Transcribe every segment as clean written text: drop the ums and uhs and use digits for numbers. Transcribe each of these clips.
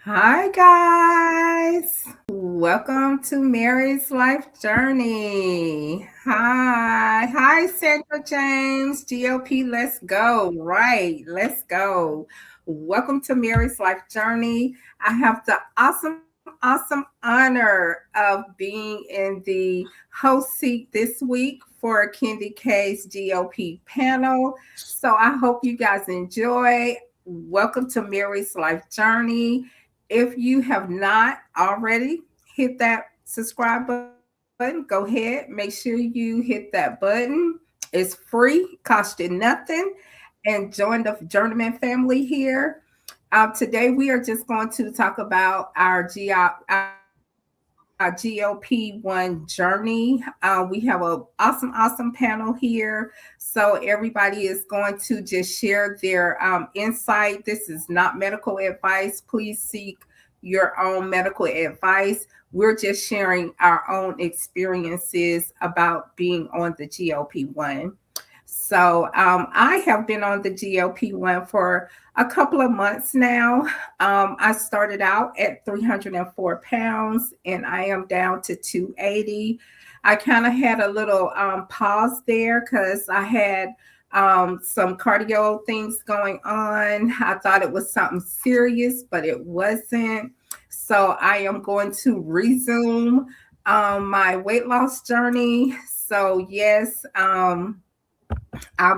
Hi, guys. Welcome to Mary's Life Journey. Hi. Hi, Sandra James. GLP, let's go. Right. Let's go. Welcome to Mary's Life Journey. I have the awesome honor of being in the host seat this week for Kendi K's GOP panel. So I hope you guys enjoy. Welcome to Mary's Life Journey. If you have not already hit that subscribe button, go ahead. Make sure you hit that button. It's free, cost you nothing, and join the Journeyman family here. Today, we are just going to talk about our GLP-1 journey. We have a awesome panel here. So everybody is going to just share their insight. This is not medical advice. Please seek your own medical advice. We're just sharing our own experiences about being on the GLP-1. So I have been on the GLP-1 for a couple of months now. I started out at 304 pounds and I am down to 280. I kind of had a little pause there because I had some cardio things going on. I thought it was something serious, but it wasn't. So I am going to resume my weight loss journey. So, yes, I'll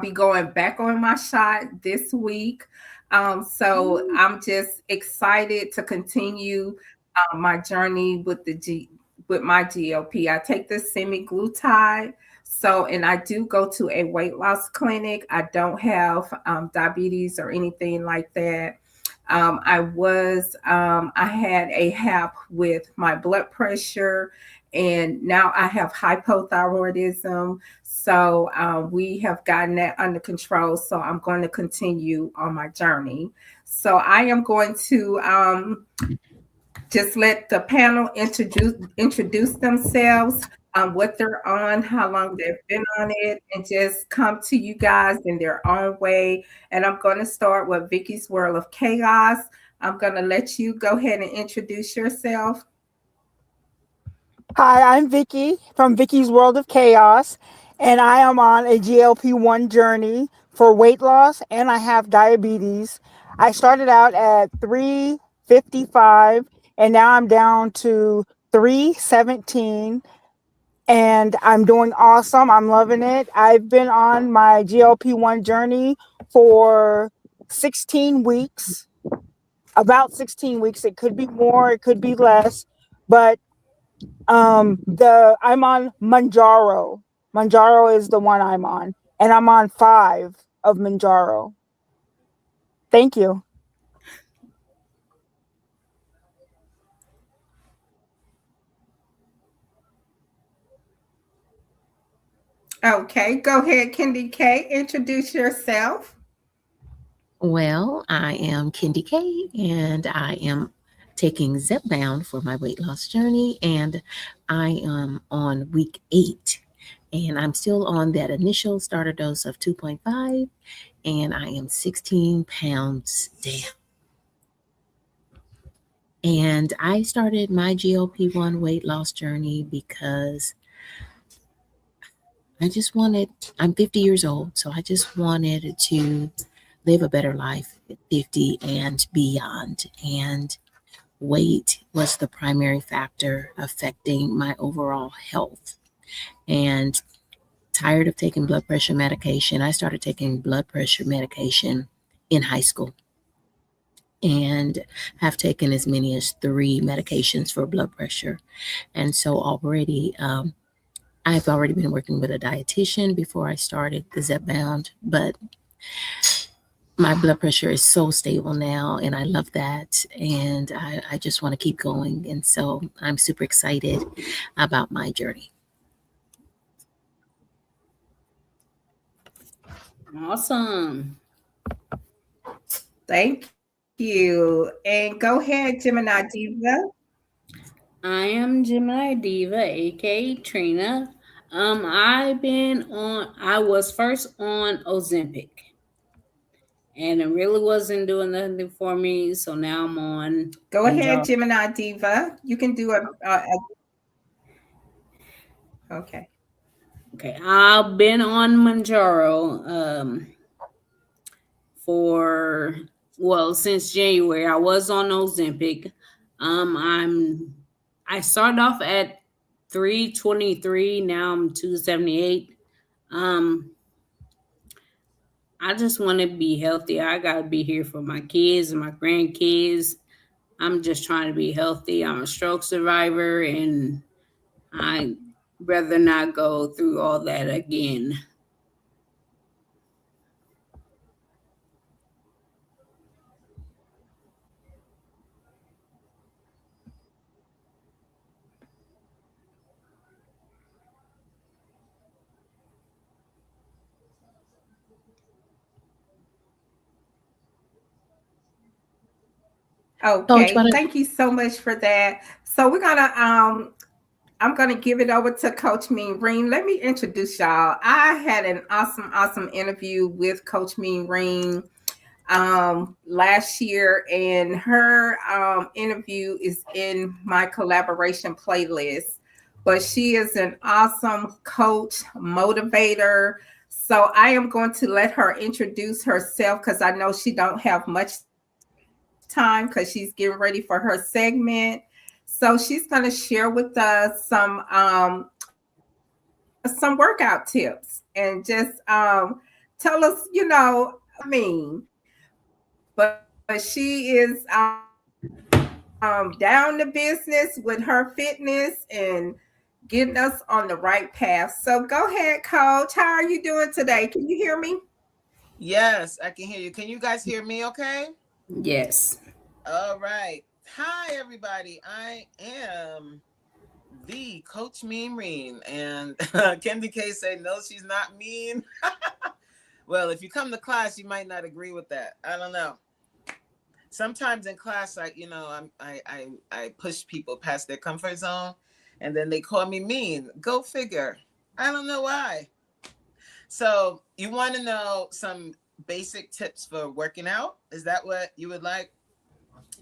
be going back on my shot this week. So I'm just excited to continue my journey with with my GLP. I take the semi-glutide. So, and I do go to a weight loss clinic. I don't have diabetes or anything like that. I had a HAP with my blood pressure, and now I have hypothyroidism. So we have gotten that under control. So I'm going to continue on my journey. So I am going to just let the panel introduce themselves, what they're on, how long they've been on it, and just come to you guys in their own way. And I'm going to start with Vicky's World of Chaos. I'm going to let you go ahead and introduce yourself. Hi, I'm Vicky from Vicky's World of Chaos, and I am on a GLP-1 journey for weight loss, and I have diabetes. I started out at 355, and now I'm down to 317, and I'm doing awesome. I'm loving it. I've been on my GLP-1 journey for 16 weeks, about 16 weeks. It could be more, it could be less, but the I'm on Mounjaro. Mounjaro is the one I'm on, and I'm on 5 of Mounjaro. Thank you. Okay, go ahead, Kendi K. Introduce yourself. Well, I am Kendi K, and I am taking Zepbound for my weight loss journey, and I am on week 8, and I'm still on that initial starter dose of 2.5, and I am 16 pounds down. And I started my GLP-1 weight loss journey because I just wanted, I'm 50 years old, so I just wanted to live a better life at 50 and beyond. And weight was the primary factor affecting my overall health. And tired of taking blood pressure medication, I started taking blood pressure medication in high school and have taken as many as 3 medications for blood pressure. And so I've already been working with a dietitian before I started the Zepbound, but my blood pressure is so stable now, and I love that. And I just want to keep going. And so I'm super excited about my journey. Awesome. Thank you. And go ahead, Gemini Diva. I am Gemini Diva, aka Trina. I was first on Ozempic, and it really wasn't doing nothing for me. So now I'm on Go ahead, Mounjaro. Gemini Diva. You can do okay. Okay, I've been on Mounjaro for since January. I was on Ozempic. I started off at 323. Now I'm 278. Um, I just want to be healthy. I gotta be here for my kids and my grandkids. I'm just trying to be healthy. I'm a stroke survivor, and I rather not go through all that again. Coach, Okay, what? thank you so much for that. So we're gonna I'm gonna give it over to Coach Mean Reen. Let me introduce y'all. I had an awesome interview with Coach Mean Reen last year, and her interview is in my collaboration playlist. But she is an awesome coach, motivator. So I am going to let her introduce herself because I know she don't have much time because she's getting ready for her segment. So she's going to share with us some workout tips and just tell us, mean, but she is down to business with her fitness and getting us on the right path. So go ahead, Coach. How are you doing today? Can you hear me? Yes, I can hear you. Can you guys hear me okay? Yes. All right. Hi, everybody. I am the Coach Mean Reen. And Kendi K say, no, she's not mean. Well, if you come to class, you might not agree with that. I don't know. Sometimes in class, I push people past their comfort zone, and then they call me mean. Go figure. I don't know why. So you want to know some basic tips for working out? Is that what you would like?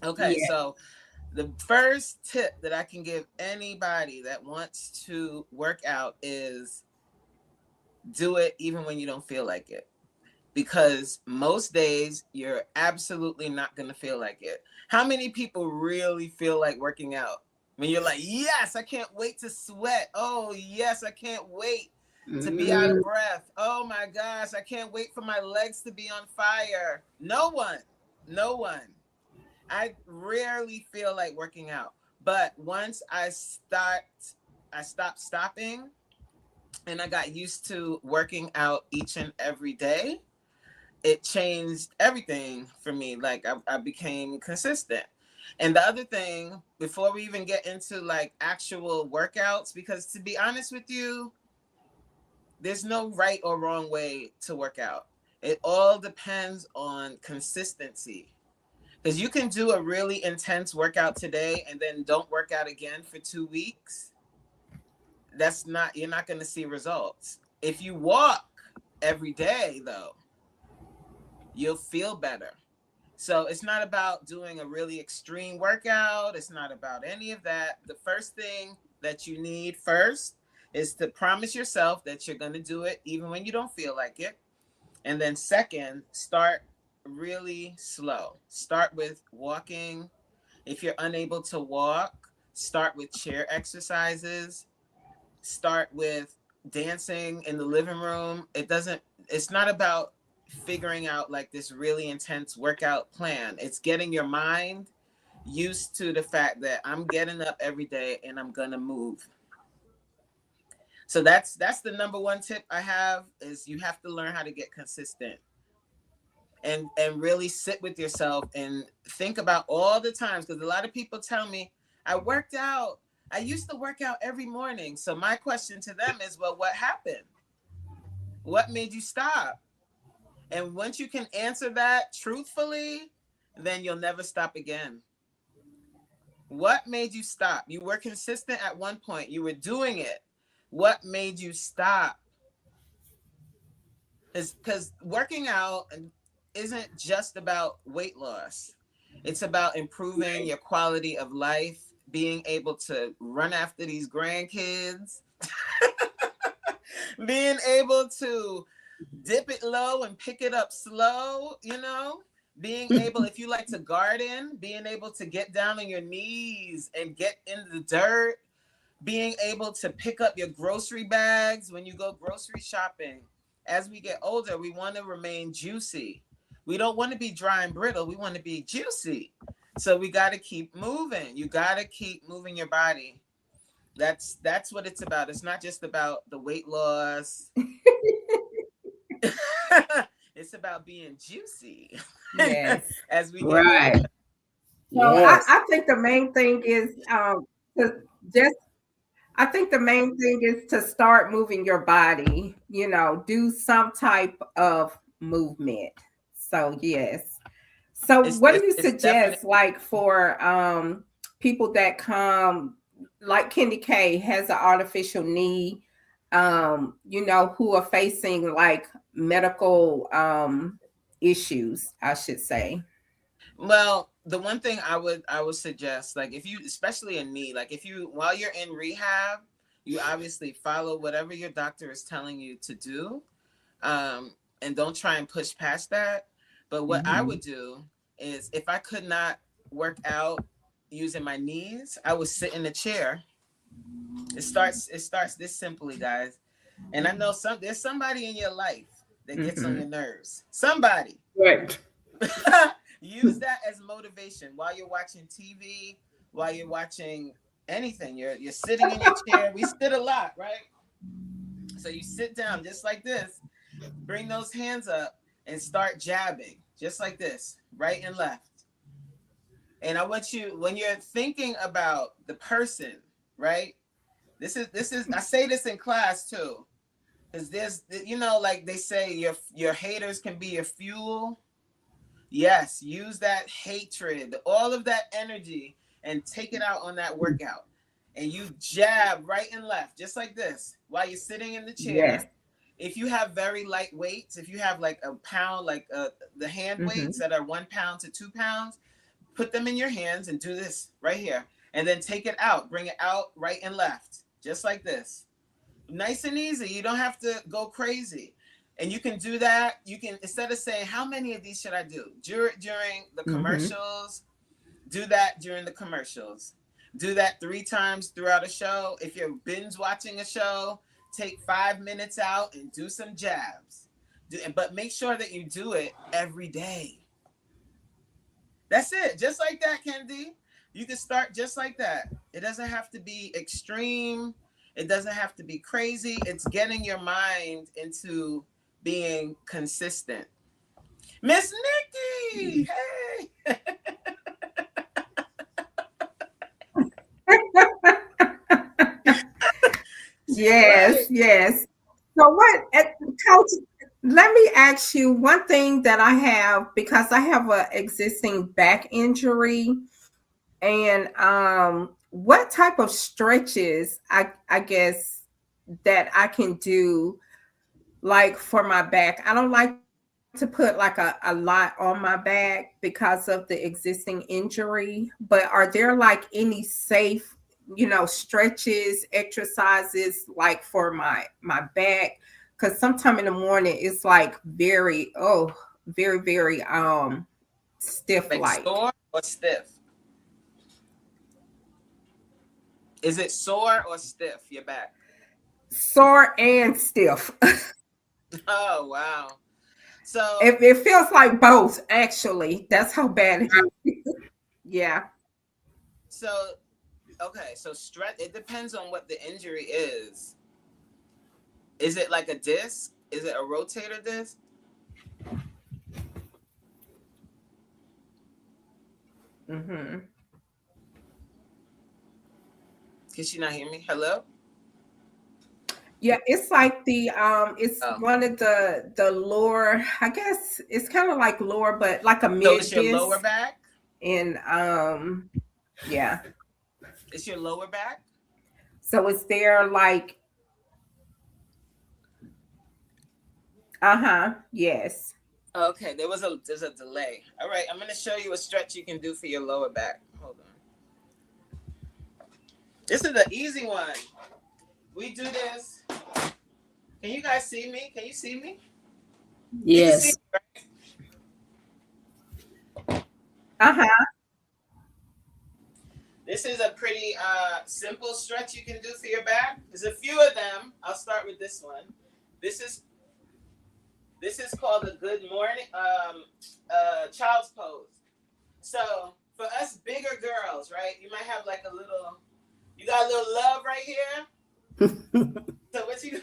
Okay, Yeah. so the first tip that I can give anybody that wants to work out is do it even when you don't feel like it. Because most days you're absolutely not going to feel like it. How many people really feel like working out? When you're like, yes, I can't wait to sweat. Oh, yes, I can't wait to be out of Mm, breath. Oh my gosh, I can't wait for my legs to be on fire. No one, no one. I rarely feel like working out. But once I stopped stopping and I got used to working out each and every day, it changed everything for me. Like I became consistent. And the other thing, before we even get into like actual workouts, because to be honest with you, there's no right or wrong way to work out. It all depends on consistency. Because you can do a really intense workout today and then don't work out again for 2 weeks. You're not going to see results. If you walk every day, though, you'll feel better. So it's not about doing a really extreme workout. It's not about any of that. The first thing that you need first is to promise yourself that you're going to do it even when you don't feel like it. And then second, start really slow. Start with walking. If you're unable to walk, start with chair exercises. Start with dancing in the living room. It's not about figuring out like this really intense workout plan. It's getting your mind used to the fact that I'm getting up every day and I'm going to move. So that's the number one tip I have is you have to learn how to get consistent and really sit with yourself and think about all the times, because a lot of people tell me I used to work out every morning. So my question to them is, well, what happened? What made you stop? And once you can answer that truthfully, then you'll never stop again. What made you stop? You were consistent at one point, you were doing it. What made you stop? Because working out isn't just about weight loss. It's about improving your quality of life, being able to run after these grandkids, being able to dip it low and pick it up slow, being able, if you like to garden, being able to get down on your knees and get in the dirt, being able to pick up your grocery bags when you go grocery shopping. As we get older, we want to remain juicy. We don't want to be dry and brittle. We want to be juicy. So we got to keep moving. You got to keep moving your body. That's what it's about. It's not just about the weight loss. It's about being juicy. Yes. As we get Right. older. So Yes. I think the main thing is to just I think the main thing is to start moving your body, do some type of movement. So yes. So It's what do it's, you it's definitely. suggest like for people that come like Kenny K has an artificial knee, who are facing like medical issues, I should say. Well, the one thing I would suggest, like if you, especially in knee, like if you, while you're in rehab, you obviously follow whatever your doctor is telling you to do, and don't try and push past that. But what I Mm-hmm. would do is, if I could not work out using my knees, I would sit in a chair. It starts this simply, guys. And I know there's somebody in your life that gets on Mm-hmm. your nerves. Somebody. Right. Use that as motivation while you're watching TV, while you're watching anything. You're sitting in your chair. We sit a lot, right? So you sit down just like this, bring those hands up and start jabbing just like this, right and left. And I want you, when you're thinking about the person, right? This is I say this in class too. Because there's, like they say, your haters can be your fuel. Yes, use that hatred, all of that energy, and take it out on that workout. And you jab right and left, just like this, while you're sitting in the Yes. chair. If you have very light weights, if you have like a pound, like the hand weights Mm-hmm. that are 1 pound to 2 pounds, put them in your hands and do this right here. And then take it out, bring it out right and left, just like this. Nice and easy. You don't have to go crazy. And you can do that. You can, instead of saying, how many of these should I do? During the Mm-hmm. commercials, do that during the commercials. Do that 3 times throughout a show. If you're binge watching a show, take 5 minutes out and do some jabs. But make sure that you do it every day. That's it. Just like that, Kendi. You can start just like that. It doesn't have to be extreme. It doesn't have to be crazy. It's getting your mind into being consistent. Miss Nikki, hey. She's Yes, right. yes. So Coach, let me ask you one thing that I have because I have a existing back injury and what type of stretches I guess that I can do like for my back. I don't like to put like a lot on my back because of the existing injury, but are there like any safe, stretches, exercises like for my back? Because sometime in the morning it's like very stiff Like like. sore or stiff? Is it sore or stiff, your back? Sore and stiff. Oh, wow. So, It feels like both, actually. That's how bad it is. Yeah. so, okay. So, stretch, it depends on what the injury is. Is it like a disc? Is it a rotator disc? Hmm. Can she not hear me? Hello? Yeah, it's like it's Oh. one of the lower, I guess it's kind of like lower, but like a So, mid it's your lower disc. back? And yeah. It's your lower back? So it's there like, uh-huh, yes. Okay, there's a delay. All right, I'm gonna show you a stretch you can do for your lower back. Hold on. This is the easy one. We do this. Can you guys see me? Can you see me? You can see Yes. me, right? Uh-huh. This is a pretty simple stretch you can do for your back. There's a few of them. I'll start with this one. This is called the good morning child's pose. So for us bigger girls, right? You might have like you got a little love right here. So what you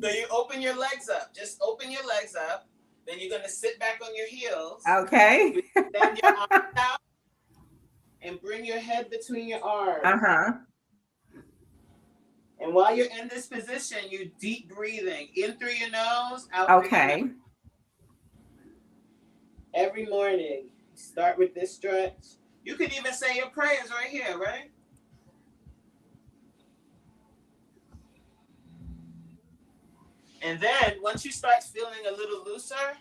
so you open your legs up. Just open your legs up. Then you're gonna sit back on your heels. Okay. Extend your arms out and bring your head between your arms. Uh-huh. And while you're in this position, you deep breathing in through your nose, out through your Okay. mouth. Every morning, start with this stretch. You can even say your prayers right here, right? And then once you start feeling a little looser,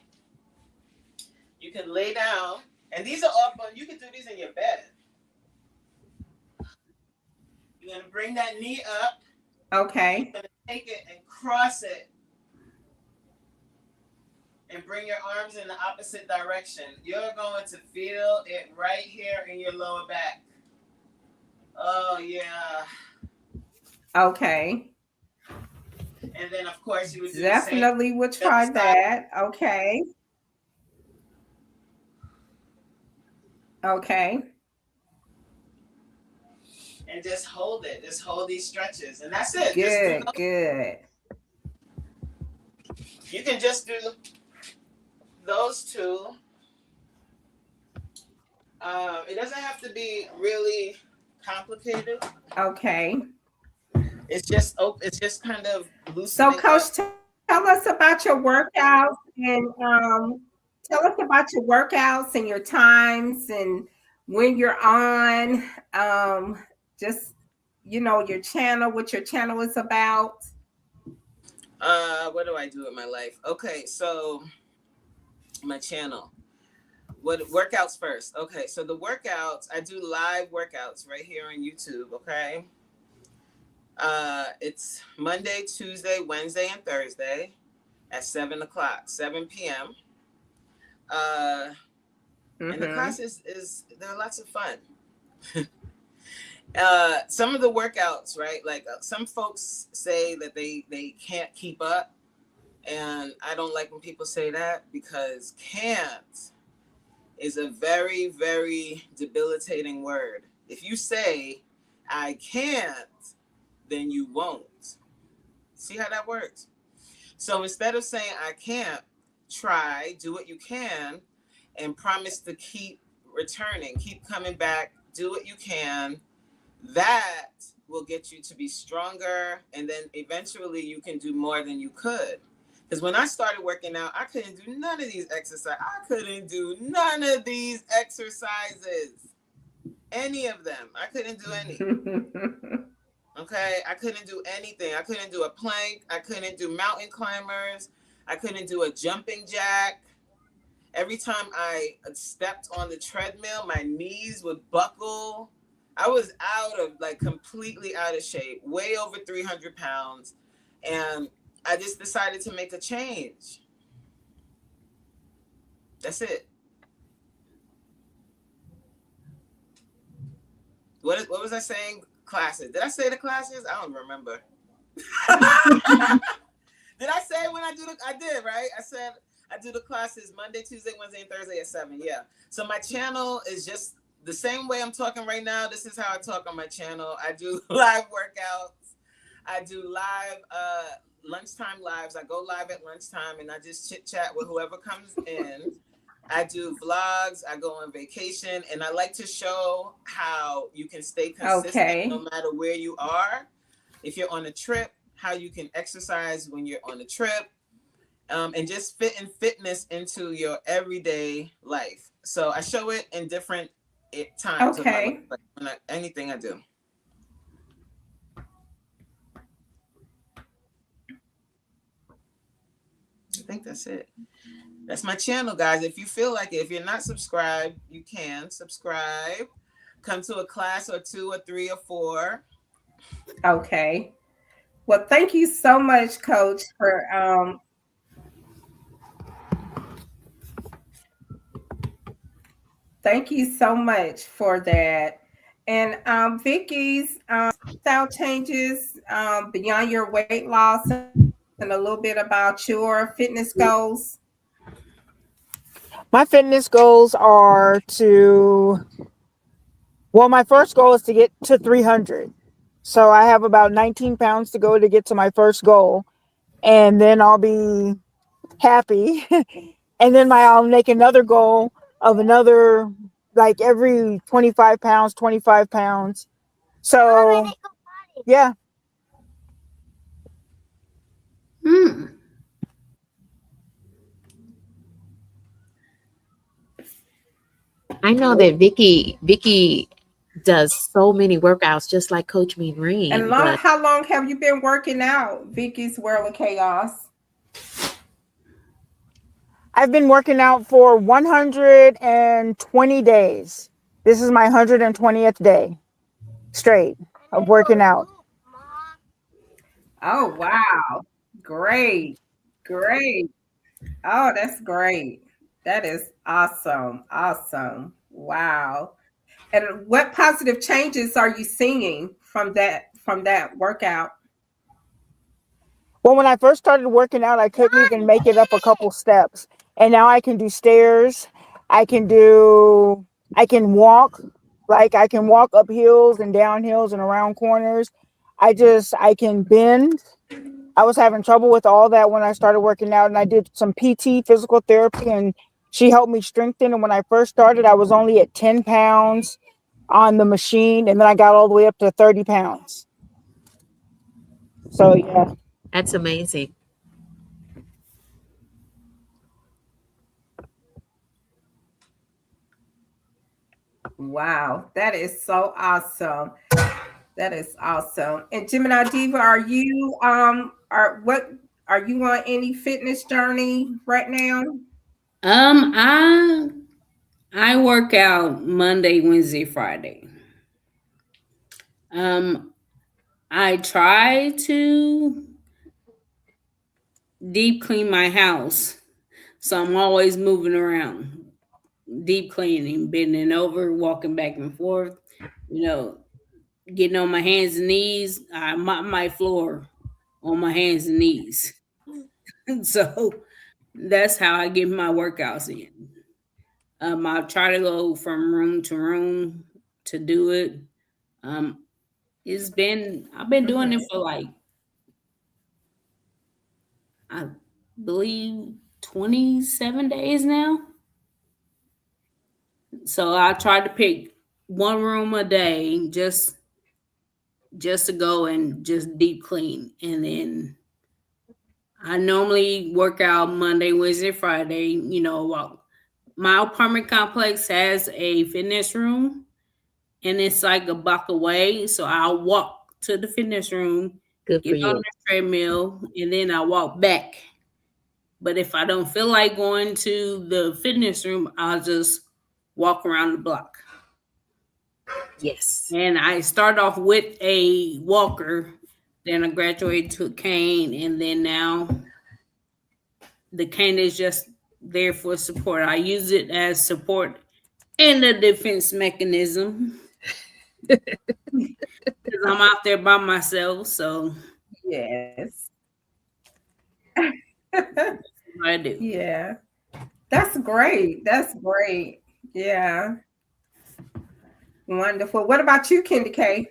you can lay down. And these are all fun. You can do these in your bed. You're going to bring that knee up. Okay. You're going to take it and cross it. And bring your arms in the opposite direction. You're going to feel it right here in your lower back. Oh, yeah. Okay. And then, of course, you would do Definitely would try that. Okay. Okay. And just hold it. Just hold these stretches. And that's it. Good, good. You can just do those two. It doesn't have to be really complicated. Okay. It's just kind of loosening. So, Coach, tell us about your workouts and your times and when you're on. Just your channel, what your channel is about. What do I do with my life? Okay, so my channel. What workouts first? Okay, so the workouts, I do live workouts right here on YouTube. Okay. It's Monday, Tuesday, Wednesday, and Thursday at 7 p.m. And the class they're lots of fun. Some of the workouts, right? Like some folks say that they can't keep up. And I don't like when people say that because can't is a very, very debilitating word. If you say, I can't, then you won't. See how that works? So instead of saying, I can't, try, do what you can, and promise to keep returning, keep coming back, do what you can. That will get you to be stronger. And then eventually you can do more than you could. Because when I started working out, I couldn't do none of these exercises. Any of them. I couldn't do any. Okay, I couldn't do anything. I couldn't do a plank. I couldn't do mountain climbers. I couldn't do a jumping jack. Every time I stepped on the treadmill, my knees would buckle. I was completely out of shape, way over 300 pounds. And I just decided to make a change. That's it. What was I saying? Classes. Did I say the classes? I don't remember. Did I say when I did, right? I said I do the classes Monday, Tuesday, Wednesday, and Thursday at 7. Yeah. So my channel is just the same way I'm talking right now. This is how I talk on my channel. I do live workouts. I do live lunchtime lives. I go live at lunchtime and I just chit chat with whoever comes in. I do vlogs. I go on vacation, and I like to show how you can stay consistent no matter where you are. If you're on a trip, how you can exercise when you're on a trip, and just fit in fitness into your everyday life. So I show it in different times of my life, like anything I do. I think that's it. That's my channel, guys. If you feel like it, if you're not subscribed, you can subscribe. Come to a class or 2 or 3 or 4. Okay. Well, thank you so much, Coach, for thank you so much for that. And Vicky's lifestyle changes beyond your weight loss, and a little bit about your fitness goals. My fitness goals are my first goal is to get to 300. So I have about 19 pounds to go to get to my first goal. And then I'll be happy. And then I'll make another goal of another, like every 25 pounds, 25 pounds. So, yeah. Hmm. I know that Vicky does so many workouts just like Coach And Mean, but how long have you been working out, Vicky's World of Chaos? I've been working out for 120 days. This is my 120th day straight of working out. Oh, wow. Great. Great. Oh, that's great. That is awesome. Awesome. Wow. And what positive changes are you seeing from that workout? Well, when I first started working out, I couldn't even make it up a couple steps. And now I can do stairs. I can walk. Like I can walk up hills and down hills and around corners. I can bend. I was having trouble with all that when I started working out, and I did some PT, physical therapy, and she helped me strengthen. And when I first started, I was only at 10 pounds on the machine, and then I got all the way up to 30 pounds. So, yeah. that's amazing. Wow, that is so awesome. That is awesome. And Gemini Diva, are you on any fitness journey right now? I work out Monday, Wednesday, Friday. I try to deep clean my house, so I'm always moving around, deep cleaning, bending over, walking back and forth. You know, getting on my hands and knees. I mop my floor on my hands and knees. So that's how I get my workouts in. I try to go from room to room to do it. Um, I've been doing it Mhm. for like I believe 27 days now. So I try to pick one room a day just to go and just deep clean, and then I normally work out Monday, Wednesday, Friday. Walk. My apartment complex has a fitness room, and it's like a block away. So I'll walk to the fitness room, Good for get on you. the treadmill, and then I walk back. But if I don't feel like going to the fitness room, I'll just walk around the block. Yes. And I start off with a walker, then I graduated to a cane, and then now the cane is just there for support. I use it as support and a defense mechanism because I'm out there by myself. So Yes. what I do. Yeah. That's great. That's great. Yeah. Wonderful. What about you, Candy K?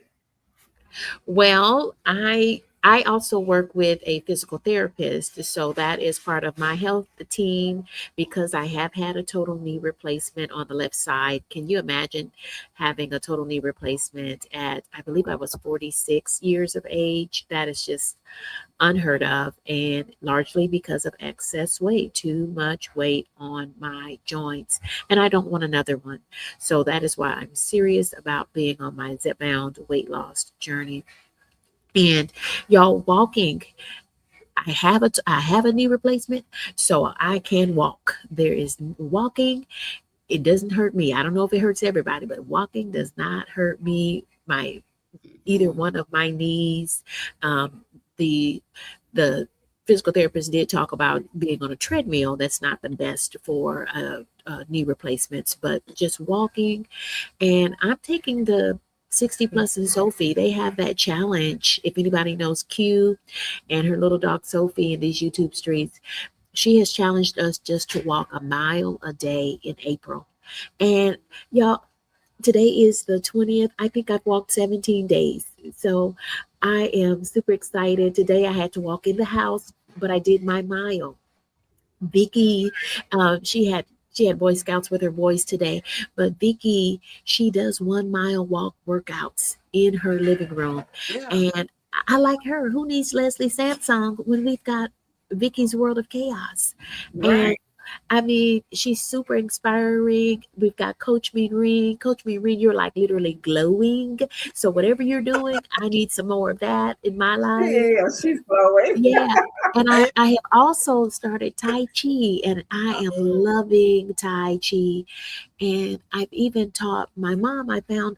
Well, I also work with a physical therapist, so that is part of my health team because I have had a total knee replacement on the left side. Can you imagine having a total knee replacement at I believe I was 46 years of age? That is just unheard of, and largely because of excess weight, too much weight on my joints, and I don't want another one. So that is why I'm serious about being on my Zepbound weight loss journey. And y'all, walking I have a knee replacement, so I can walk. There is walking. It doesn't hurt me. I don't know if it hurts everybody, but walking does not hurt me. My either one of my knees. The the physical therapist did talk about being on a treadmill. That's not the best for knee replacements, but just walking. And I'm taking the 60 plus and Sophie. They have that challenge. If anybody knows Q and her little dog Sophie in these YouTube streets, she has challenged us just to walk a mile a day in April. And y'all, today is the 20th. I think I've walked 17 days. So I am super excited. Today I had to walk in the house, but I did my mile. Vicky, she had Boy Scouts with her boys today, but Vicky, she does 1 mile walk workouts in her living room. Yeah. And I like her. Who needs Leslie Samsung when we've got Vicky's World of Chaos? And Right. I mean, she's super inspiring. We've got Coach Mean. Coach Mean, you're like literally glowing. So whatever you're doing, I need some more of that in my life. Yeah, she's glowing. Yeah. And I, And I have also started Tai Chi, and I am loving Tai Chi. And I've even taught my mom. I found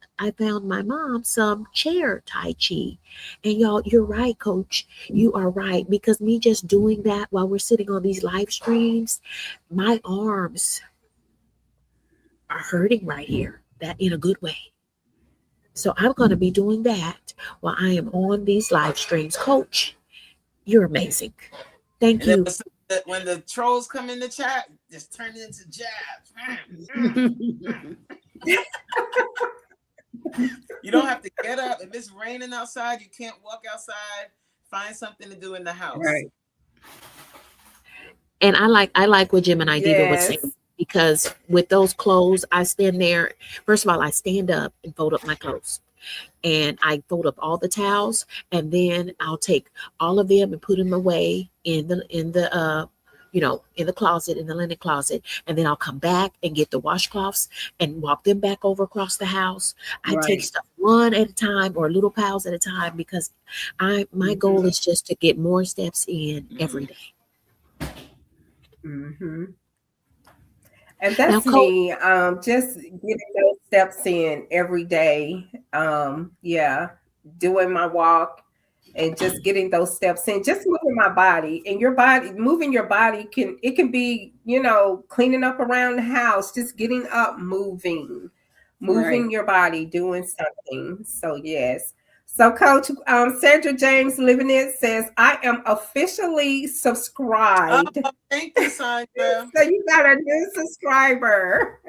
my mom some chair Tai Chi. And y'all, you're right, coach. You are right. Because me just doing that while we're sitting on these live streams, my arms are hurting right here. That in a good way. So I'm going to be doing that while I am on these live streams. Coach, you're amazing. Thank then you. when the trolls come in the chat, just turn it into jabs. You don't have to get up. If it's raining outside, you can't walk outside. Find something to do in the house. Right. And I like what Gemini Diva would say, Yes. because with those clothes, I stand there. First of all, I stand up and fold up my clothes, and I fold up all the towels, and then I'll take all of them and put them away in the in the closet, in the linen closet, and then I'll come back and get the washcloths and walk them back over across the house. I take Right. stuff one at a time or little piles at a time, because my goal is just to get more steps in every day. Mm-hmm. And Now, that's Coach, me. Just getting those steps in every day. Yeah, doing my walk and just getting those steps in, just moving my body. And your body, moving your body can be, cleaning up around the house, just getting up, moving Right. your body, doing something. So yes. So Coach Sandra James Living It says, I am officially Oh, subscribed. thank you, Sandra. So you got a new subscriber.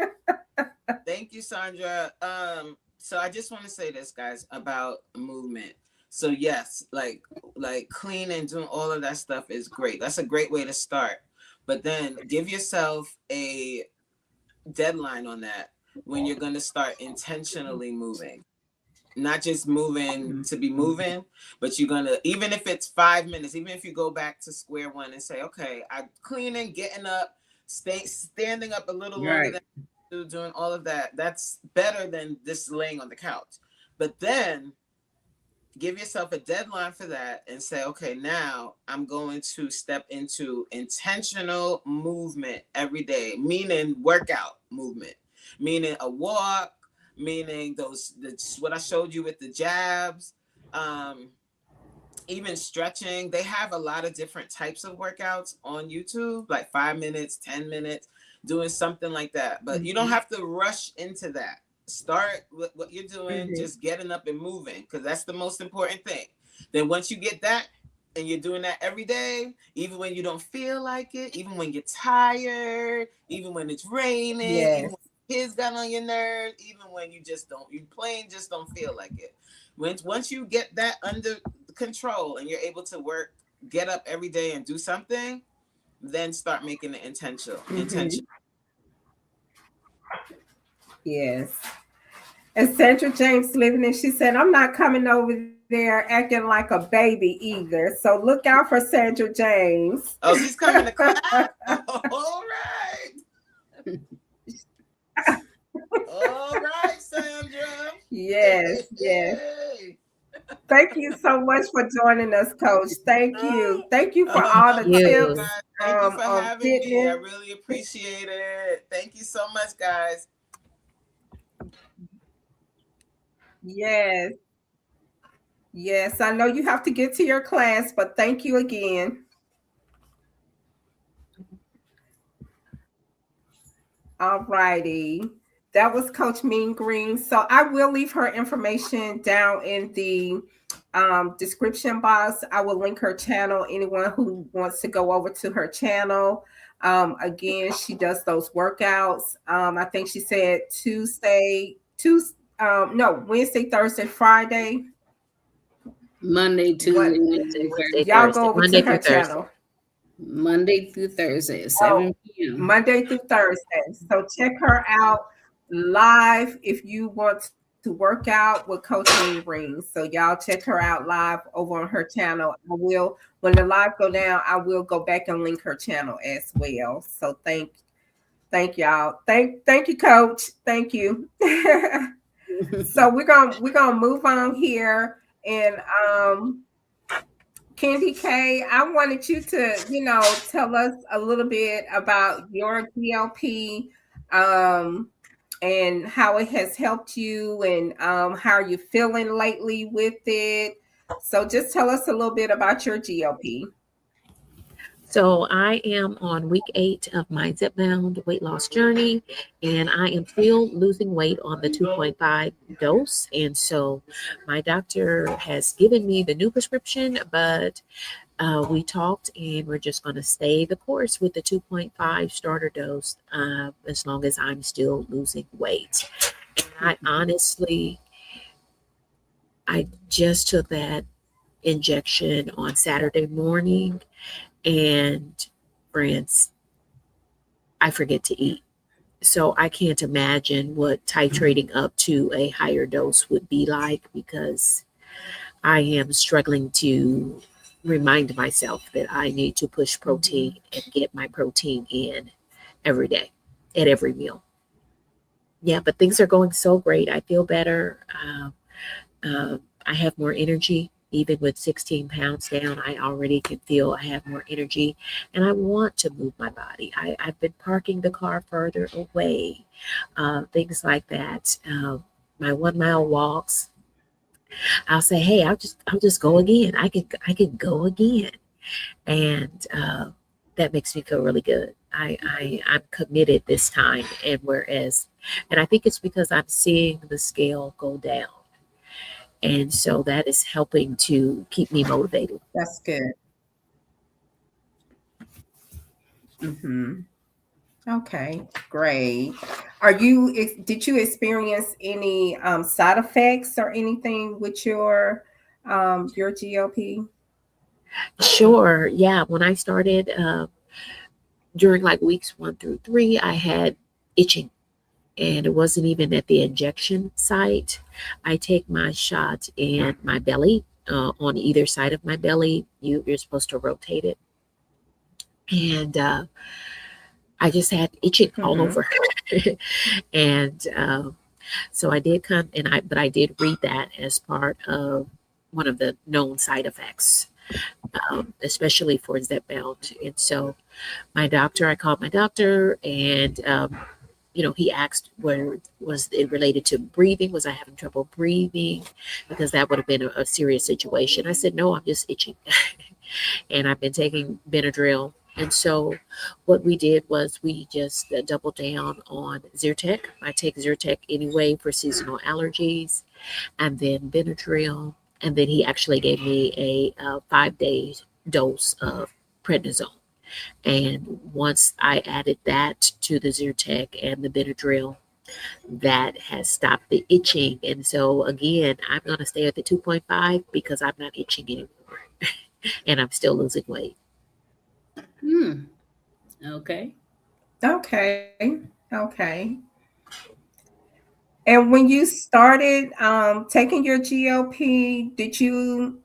Thank you, Sandra. So I just want to say this, guys, about movement. So yes, like clean and doing all of that stuff is great. That's a great way to start. But then give yourself a deadline on that when you're going to start intentionally moving. Not just moving to be moving, but you're going to, even if it's 5 minutes, even if you go back to square one and say, okay, I'm cleaning, getting up, standing up a little longer Right. than doing all of that. That's better than just laying on the couch. But then give yourself a deadline for that and say, okay, now I'm going to step into intentional movement every day, meaning workout movement, meaning a walk, meaning what I showed you with the jabs, even stretching. They have a lot of different types of workouts on YouTube, like 5 minutes, 10 minutes, doing something like that. But you don't have to rush into that. Start with what you're doing, just getting up and moving, because that's the most important thing. Then once you get that and you're doing that every day, even when you don't feel like it, even when you're tired, even when it's raining, even Yes. when kids got on your nerves, even when you just don't feel like it. Once you get that under control and you're able to get up every day and do something, then start making it intentional. Yes. And Sandra James Living It, she said, I'm not coming over there acting like a baby either. So look out for Sandra James. Oh, she's coming to class. All right. All right, Sandra. Yes, yes. Yay. Thank you so much for joining us, Coach. Thank you. Thank you for all No the problem, tips You. guys. Thank you for of having me. I fitness. really appreciate it. Thank you so much, guys. Yes. Yes. I know you have to get to your class, but thank you again. All righty. That was Coach Mean Green. So I will leave her information down in the description box. I will link her channel. Anyone who wants to go over to her channel. Again, she does those workouts. I think she said Wednesday, Thursday, Friday. Monday, What Tuesday, Wednesday, Wednesday, Thursday. y'all Thursday, go over to Monday through her Thursday. channel. Monday through Thursday at Oh, 7 p.m. Monday through Thursday. So check her out live if you want to work out with Coach Mean Green. So y'all check her out live over on her channel. I will, when the live go down, I will go back and link her channel as well. So thank y'all. Thank you, Coach. Thank you. So we're gonna move on here and Candy K, I wanted you to, tell us a little bit about your GLP, and how it has helped you, and how you're feeling lately with it. So just tell us a little bit about your GLP. So I am on week 8 of my Zepbound weight loss journey, and I am still losing weight on the 2.5 dose. And so my doctor has given me the new prescription, but we talked and we're just going to stay the course with the 2.5 starter dose as long as I'm still losing weight. And I just took that injection on Saturday morning, and friends, I forget to eat. So I can't imagine what titrating up to a higher dose would be like, because I am struggling to remind myself that I need to push protein and get my protein in every day at every meal. Yeah, but things are going so great. I feel better. I have more energy. Even with 16 pounds down, I already can feel I have more energy, and I want to move my body. I've been parking the car further away, things like that. My 1 mile walks, I'll say, hey, I'll just go again. I could go again, and that makes me feel really good. I'm committed this time, and I think it's because I'm seeing the scale go down, and so that is helping to keep me motivated. That's good. Mm-hmm. Okay, great. Did you experience any side effects or anything with your GLP? Sure, yeah. When I started during like weeks 1 through 3, I had itching, and it wasn't even at the injection site. I take my shot in my belly, on either side of my belly. You're supposed to rotate it, and I just had itching all Mm-hmm. over, and so I did come, but I did read that as part of one of the known side effects, especially for Zepbound. And so I called my doctor, and he asked where was it related to breathing? Was I having trouble breathing? Because that would have been a serious situation. I said, no, I'm just itching. And I've been taking Benadryl. And so what we did was we just doubled down on Zyrtec. I take Zyrtec anyway for seasonal allergies, and then Benadryl. And then he actually gave me a 5-day dose of prednisone. And once I added that to the Zyrtec and the Benadryl, that has stopped the itching. And so again, I'm going to stay at the 2.5 because I'm not itching anymore, and I'm still losing weight. Okay. Okay, okay. And when you started taking your GLP, did you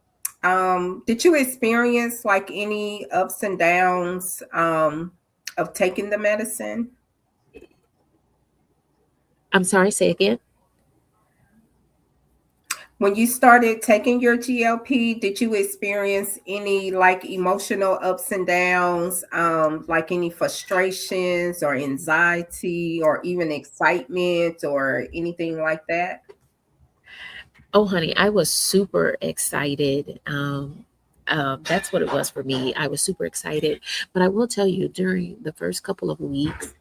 experience like any ups and downs of taking the medicine? I'm sorry, say again. when you started taking your GLP, did you experience any like emotional ups and downs, like any frustrations or anxiety or even excitement or anything like that? Oh, honey, I was super excited. That's what it was for me. I was super excited. But I will tell you, during the first couple of weeks,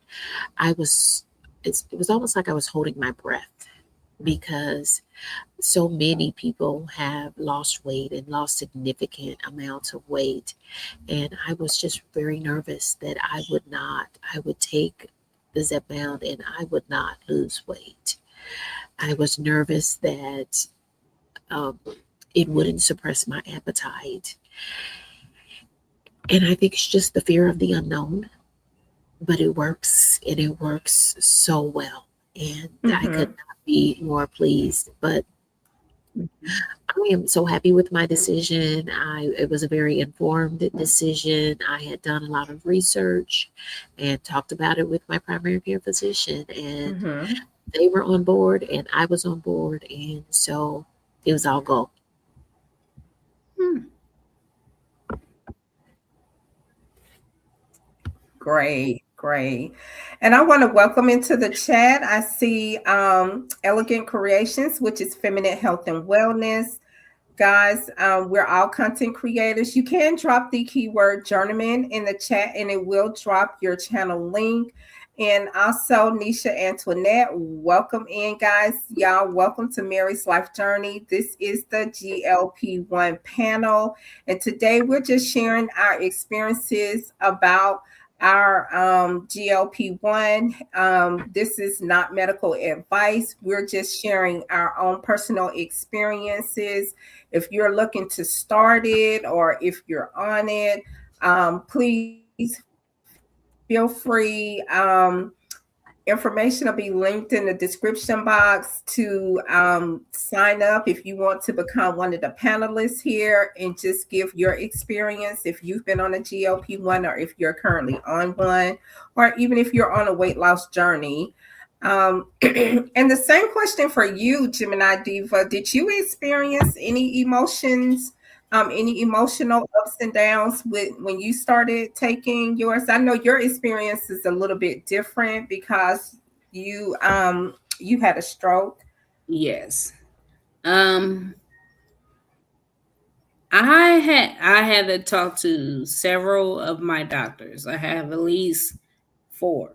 I was, it was almost like I was holding my breath because so many people have lost weight and lost significant amounts of weight. And I was just very nervous that I would take the Zepbound and I would not lose weight. I was nervous that um, it wouldn't suppress my appetite. And I think it's just the fear of the unknown, but it works and it works so well. And I could Mm-hmm. not be more pleased. But I am so happy with my decision. It was a very informed decision. I had done a lot of research and talked about it with my primary care physician, and Mm-hmm. they were on board, and I was on board, and so it was all go. Hmm. Great, great. And I want to welcome into the chat. I see Elegant Creations, which is feminine health and wellness. Guys, we're all content creators. You can drop the keyword journeyman in the chat and it will drop your channel link. And also, Nisha Antoinette, welcome in, guys. Y'all, welcome to Mary's Life Journey. This is the GLP-1 panel. And today we're just sharing our experiences about our GLP-1. This is not medical advice. We're just sharing our own personal experiences. If you're looking to start it or if you're on it, please feel free. Information will be linked in the description box to sign up if you want to become one of the panelists here and just give your experience if you've been on a GLP-1 or if you're currently on one, or even if you're on a weight loss journey. And the same question for you, Gemini Diva. Did you experience any emotions, any emotional ups and downs with when you started taking yours? I know your experience is a little bit different because you had a stroke. Yes. Um, I had to talk to several of my doctors. I have at least four.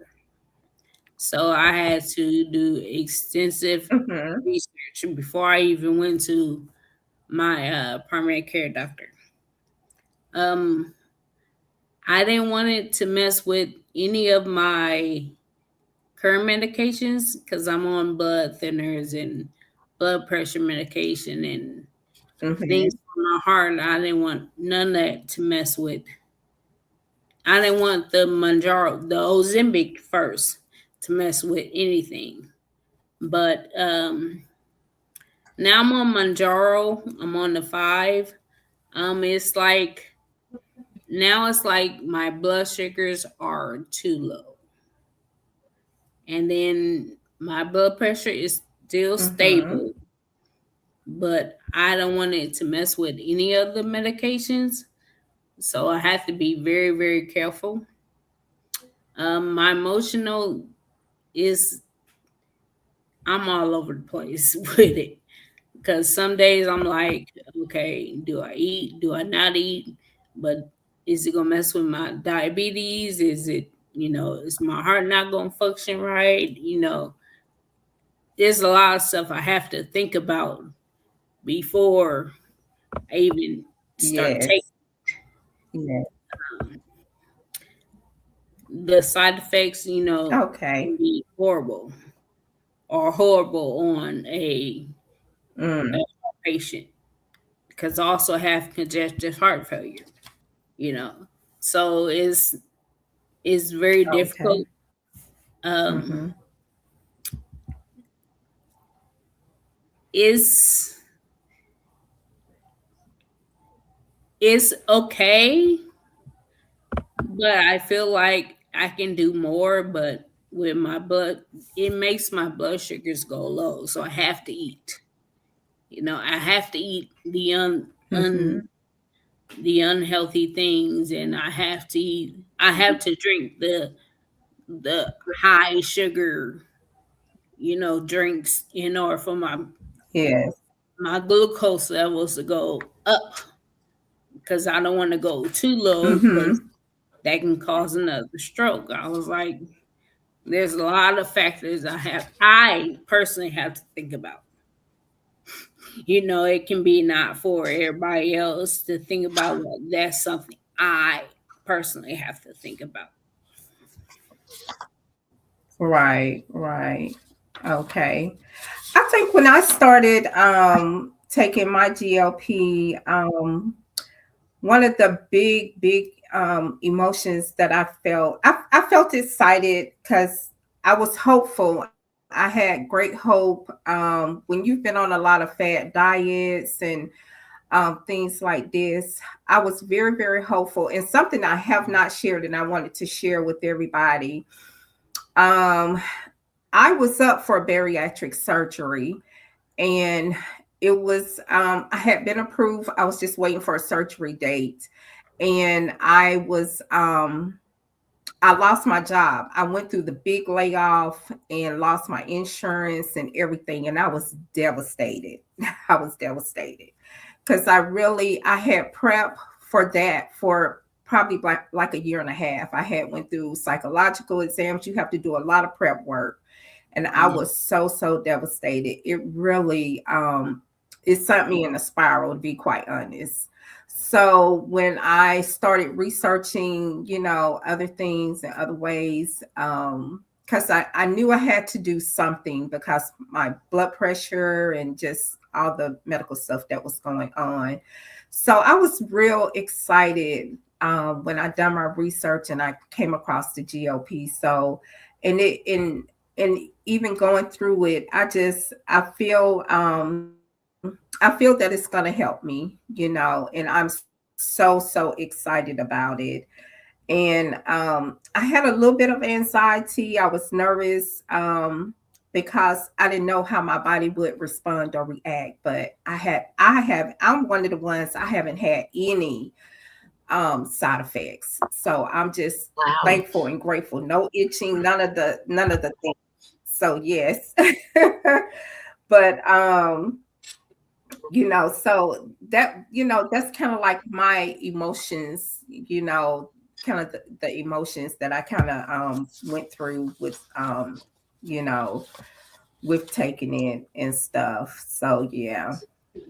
So I had to do extensive Mm-hmm. research before I even went to my primary care doctor. Um, I didn't want it to mess with any of my current medications because I'm on blood thinners and blood pressure medication and things Mm-hmm. for my heart. I didn't want none of that to mess with. I didn't want the Mounjaro, the Ozempic first to mess with anything. But now I'm on Mounjaro. I'm on the 5. It's like now it's like my blood sugars are too low, and then my blood pressure is still Mm-hmm. stable, but I don't want it to mess with any of the medications. So I have to be very, very careful. My emotional is I'm all over the place with it because some days I'm like, okay, do I eat? Do I not eat? But is it gonna mess with my diabetes? Is it, is my heart not gonna function right? There's a lot of stuff I have to think about before I even start taking. Yes. Yes. um, the side effects, Okay. can be horrible or horrible on a Mm. patient because I also have congestive heart failure, you know. So it's very Okay. difficult. Um, Mm-hmm. it's it's okay, but I feel like I can do more. But with my blood, it makes my blood sugars go low, so I have to eat. I have to eat Mm-hmm. the unhealthy things, and I have to drink the high sugar, drinks in order for Yes. my glucose levels to go up, because I don't want to go too low, because Mm-hmm. that can cause another stroke. I was like, there's a lot of factors I personally have to think about. It can be not for everybody else to think about, but that's something I personally have to think about. Right, right. Okay. I think when I started taking my GLP, one of the big emotions that I felt excited because I was hopeful. I had great hope. When you've been on a lot of fad diets and things like this, I was very hopeful. And something I have not shared and I wanted to share with everybody. Um, I was up for bariatric surgery, and I had been approved. I was just waiting for a surgery date, and I lost my job. I went through the big layoff and lost my insurance and everything, and I was devastated. I was devastated because I had prep for that for probably like a year and a half. I had went through psychological exams. You have to do a lot of prep work, and I Yeah. was so devastated. It really it sent me in a spiral, to be quite honest. So when I started researching, other things and other ways, because I knew I had to do something because my blood pressure and just all the medical stuff that was going on. So I was real excited when I done my research and I came across the GOP. So, and it and even going through it, I feel that it's going to help me, and I'm so excited about it. And I had a little bit of anxiety. I was nervous because I didn't know how my body would respond or react. But I'm one of the ones, I haven't had any side effects. So I'm just Wow. thankful and grateful. No itching, none of the things. So yes. But so that's kind of like my emotions, kind of the emotions that I kind of went through you know with taking it and stuff. So yeah,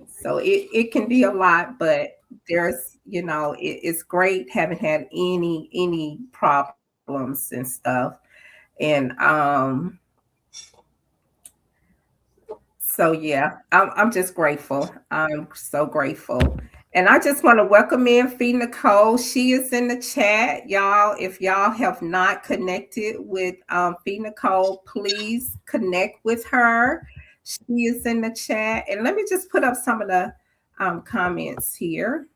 so it can be a lot, but it's great, haven't had any problems and stuff. And so yeah, I'm just grateful. I'm so grateful. And I just want to welcome in Fee Nicole. She is in the chat, y'all. If y'all have not connected with Fee Nicole, please connect with her. She is in the chat. And let me just put up some of the comments here.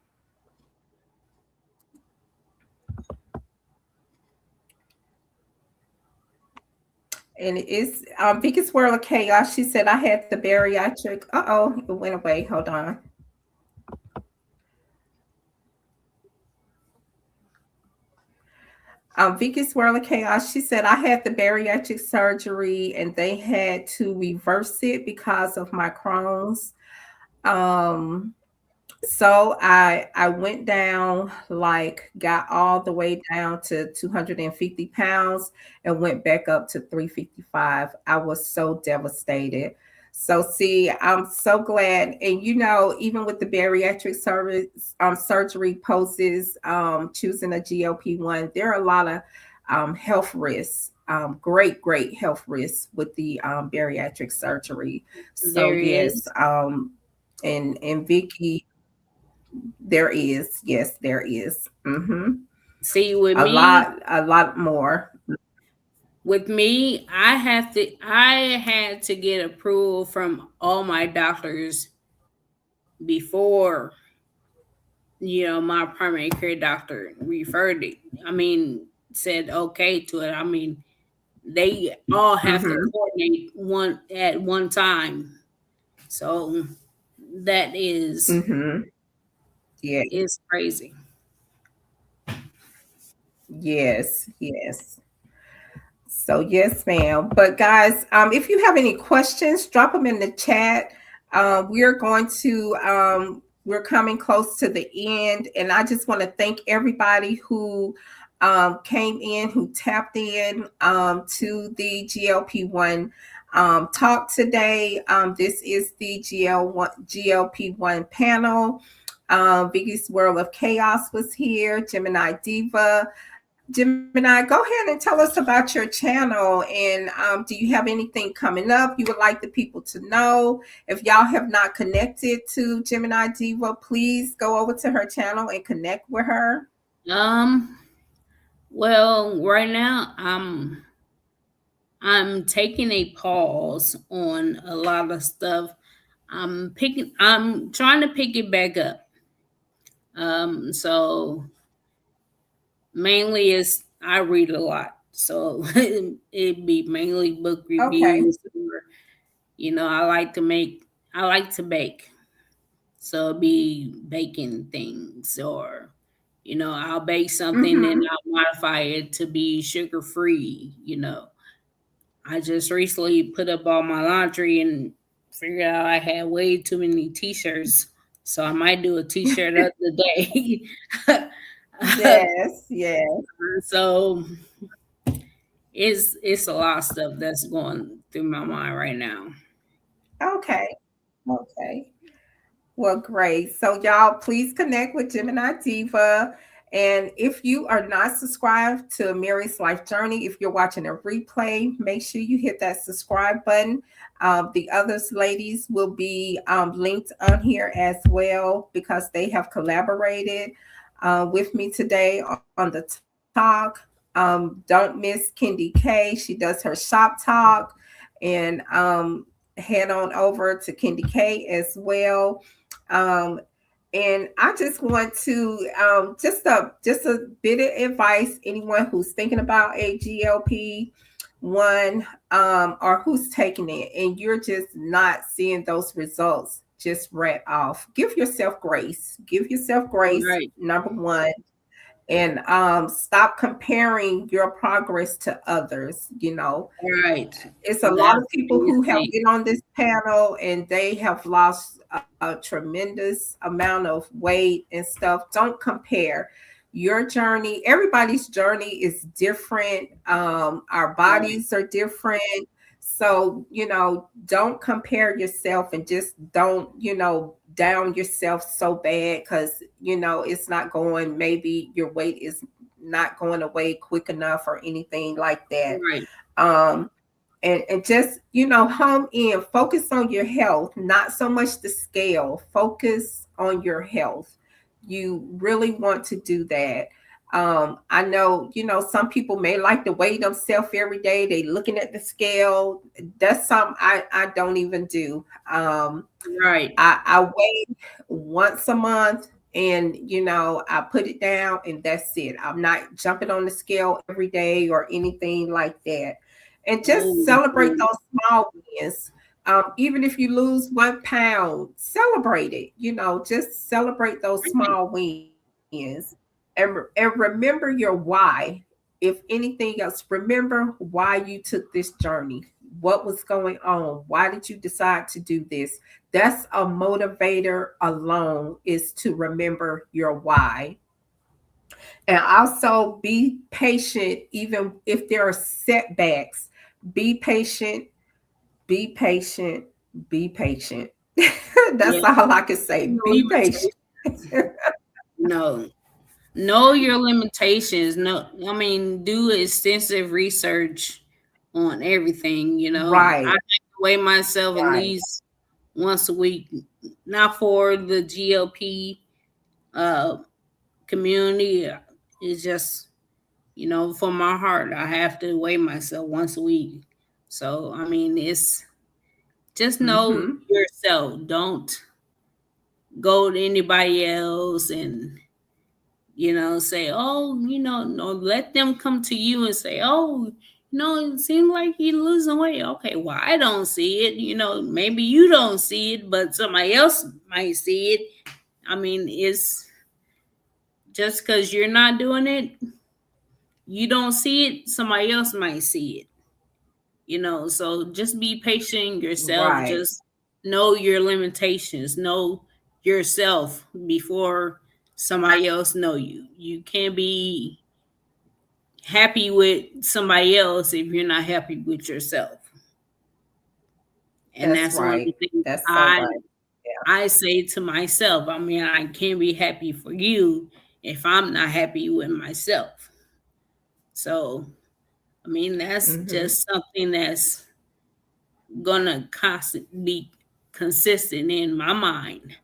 And it's Biggest World of Chaos. She said, I had the bariatric. Uh-oh, it went away. Hold on. Vicky's World of Chaos. She said, I had the bariatric surgery and they had to reverse it because of my Crohn's. Um, so I went down, like got all the way down to 250 pounds and went back up to 355. I was so devastated. So see, I'm so glad. And even with the bariatric service surgery poses, choosing a GLP-1, there are a lot of health risks. Great health risks with the bariatric surgery. So There yes, is. and Vicky, there is. Yes, there is. See, with A me, lot more. I had to get approval from all my doctors before, my primary care doctor referred it. I mean, said okay to it. I mean, they all have to Mm-hmm. coordinate one at one time. So that Mm-hmm. Yeah. is crazy. Yes. Yes. So yes, ma'am. But guys, if you have any questions, drop them in the chat. We're coming close to the end, and I just want to thank everybody who came in, who tapped in to the GLP-1 talk today. This is the GLP-1 panel. Biggest World of Chaos was here. Gemini Diva. Gemini, go ahead and tell us about your channel, and do you have anything coming up you would like the people to know? If y'all have not connected to Gemini Diva, please go over to her channel and connect with her. Um, well, right now I'm taking a pause on a lot of stuff. I'm trying to pick it back up. So mainly is I read a lot. So it'd be mainly book Okay. reviews or, I like to bake. So it'd be baking things or I'll bake something and Mm-hmm. I'll modify it to be sugar free. I just recently put up all my laundry and figured out I had way too many t-shirts. So I might do a t-shirt of the day. Yes, yes. So it's a lot of stuff that's going through my mind right now. Okay. Okay. Well, great. So, y'all, please connect with Gemini Diva. And if you are not subscribed to Mary's Life Journey, if you're watching a replay, make sure you hit that subscribe button. The others ladies will be linked on here as well because they have collaborated with me today on the talk. Don't miss Kendi K. She does her shop talk. And head on over to Kendi K as well. Um, and I just want to just a bit of advice. Anyone who's thinking about a GLP-1 or who's taking it, and you're just not seeing those results just right off. Give yourself grace. Give yourself grace. Right, Number one, and stop comparing your progress to others. right. It's a lot That's of the people biggest who have thing. been on this panel and they have lost a tremendous amount of weight and stuff. Don't compare your journey. Everybody's journey is different. Our Right, bodies are different. So, don't compare yourself and just don't, down yourself so bad because, it's not going, maybe your weight is not going away quick enough or anything like that. right, Um, and just home in, focus on your health, not so much the scale. Focus on your health. You really want to do that. I know some people may like to weigh themselves every day. They looking at the scale. That's something I don't even do. right. I weigh once a month, and I put it down and that's it. I'm not jumping on the scale every day or anything like that. And just Oh, celebrate those small wins. Even if you lose 1 pound, celebrate it. Just celebrate those small wins, and remember your why. If anything else, remember why you took this journey. What was going on? Why did you decide to do this? That's a motivator alone, is to remember your why. And also be patient, even if there are setbacks. Be patient, be patient, be patient. That's yeah. all I can say. No Be patient. limitations. No. Know your limitations. No, I mean, do extensive research on everything. I Right, have to weigh myself at right. least once a week. Not for the GLP uh, community. It's just for my heart. I have to weigh myself once a week. So I mean, it's just know Mm-hmm. yourself. Don't go to anybody else and say, oh, no, let them come to you and say, oh, it seems like you're losing weight. Okay, well, I don't see it. Maybe you don't see it, but somebody else might see it. I mean, it's just because you're not doing it, you don't see it, somebody else might see it. So just be patient yourself. Right. Just know your limitations. Know yourself before somebody else know you. You can't be happy with somebody else if you're not happy with yourself. And That's that's one of the right. things That's so I right. I say to myself. I mean, I can't be happy for you if I'm not happy with myself. So, I mean, that's Mm-hmm. just something that's gonna constantly be consistent in my mind,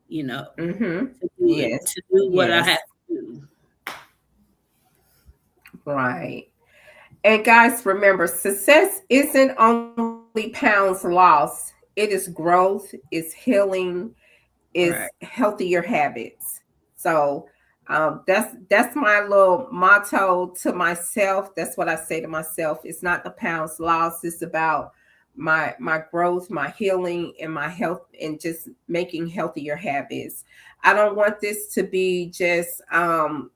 you know, Mm-hmm. to do it, Yes. to do what I have Yes. to do. Right. And guys, remember, success isn't only pounds lost. It is growth, it's healing, is Right. healthier habits. So that's my little motto to myself. That's what I say to myself. It's not the pounds lost. It's about my growth, my healing, and my health, and just making healthier habits. I don't want this to be just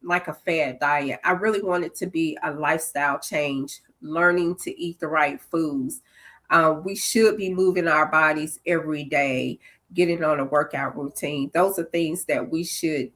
like a fad diet. I really want it to be a lifestyle change, learning to eat the right foods. We should be moving our bodies every day, getting on a workout routine. Those are things that we should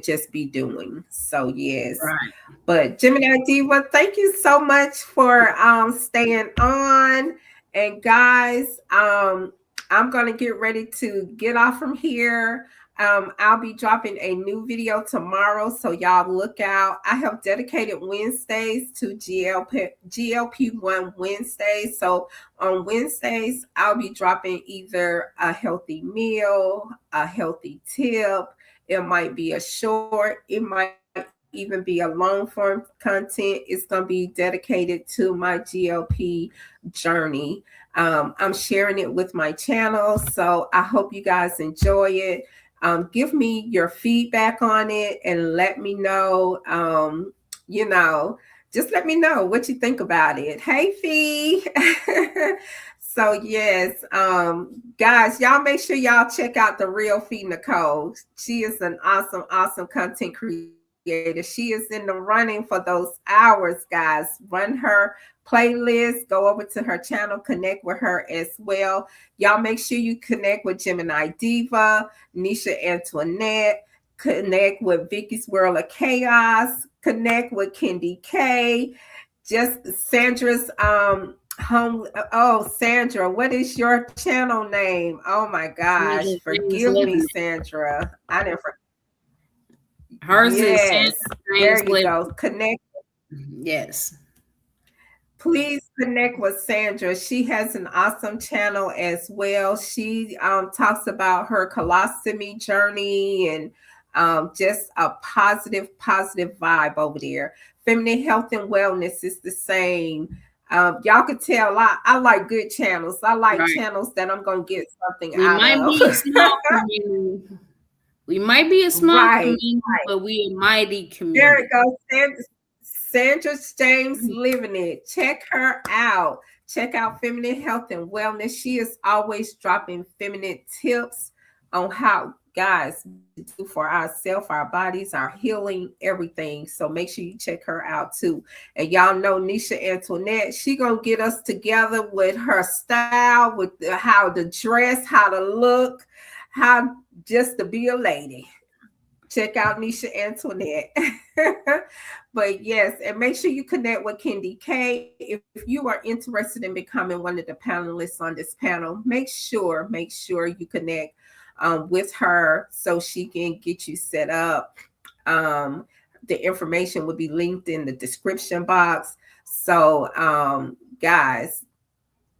just be doing. So yes. Right. But Gemini Diva, thank you so much for staying on. And guys, I'm gonna get ready to get off from here. I'll be dropping a new video tomorrow, so y'all look out. I have dedicated Wednesdays to GLP-1 Wednesdays. So on Wednesdays, I'll be dropping either a healthy meal, a healthy tip. It might be a short, it might even be a long form content. It's going to be dedicated to my GLP journey. I'm sharing it with my channel, so I hope you guys enjoy it. Give me your feedback on it and let me know, you know, just let me know what you think about it. Hey, Fee. So yes, guys, y'all make sure y'all check out the real Fee Nicole. She is an awesome, awesome content creator. She is in the running for those hours, guys. Run her playlist, go over to her channel, connect with her as well. Y'all make sure you connect with Gemini Diva, Nisha Antoinette, connect with Vicky's World of Chaos, connect with Kendi K, just Sandra's home. Oh, Sandra, what is your channel name? Oh my gosh, Sandra James forgive me, Living. Sandra. I didn't. Hers is Yes, Sandra there James you Living. go. Connect. Yes. Please connect with Sandra. She has an awesome channel as well. She talks about her colostomy journey and just a positive vibe over there. Feminine health and wellness is the same. Y'all can tell I like good channels. I like Right. channels that I'm going to get something We out might of. be a small community. We might be a small Right. community, but we a mighty There community. it goes. Sandra James living it. Check her out. Check out Feminine Health and Wellness. She is always dropping feminine tips on how, guys, to do for ourselves, our bodies, our healing, everything. So make sure you check her out too. And y'all know Nisha Antoinette, she gonna get us together with her style, with how to dress, how to look, how just to be a lady. Check out Nisha Antoinette. But yes, and make sure you connect with Kendi K. If you are interested in becoming one of the panelists on this panel, make sure you connect with her so she can get you set up. The information will be linked in the description box. So, guys,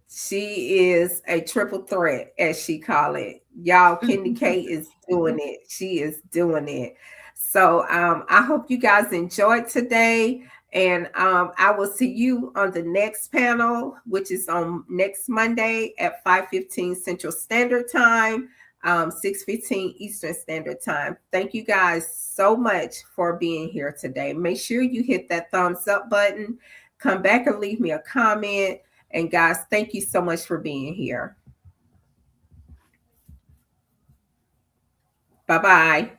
she is a triple threat, as she call it. Y'all, Kendi K is doing it. She is doing it. So I hope you guys enjoyed today. And I will see you on the next panel, which is on next Monday at 5:15 Central Standard Time. 6:15 Eastern Standard Time. Thank you guys so much for being here today. Make sure you hit that thumbs up button. Come back and leave me a comment. And guys, thank you so much for being here. Bye-bye.